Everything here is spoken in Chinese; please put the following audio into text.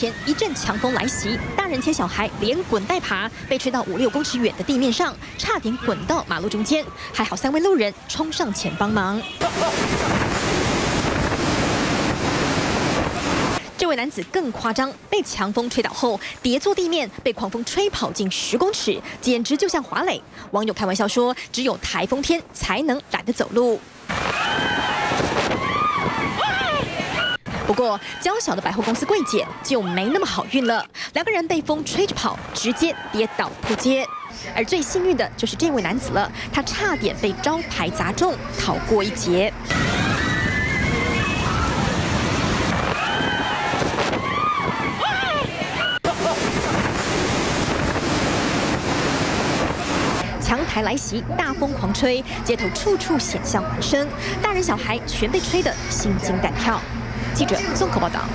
前，一阵强风来袭，大人牵小孩连滚带爬，被吹到5、6公尺远的地面上，差点滚到马路中间。还好3位路人冲上前帮忙。这位男子更夸张，被强风吹倒后跌坐地面，被狂风吹跑近10公尺，简直就像滑垒。网友开玩笑说，只有台风天才能懒得走路。 不过，娇小的百货公司柜姐就没那么好运了，2个人被风吹着跑，直接跌倒扑街。而最幸运的就是这位男子了，他差点被招牌砸中，逃过一劫。强台来袭，大风狂吹，街头处处险象环生，大人小孩全被吹得心惊胆跳。记者综合报道。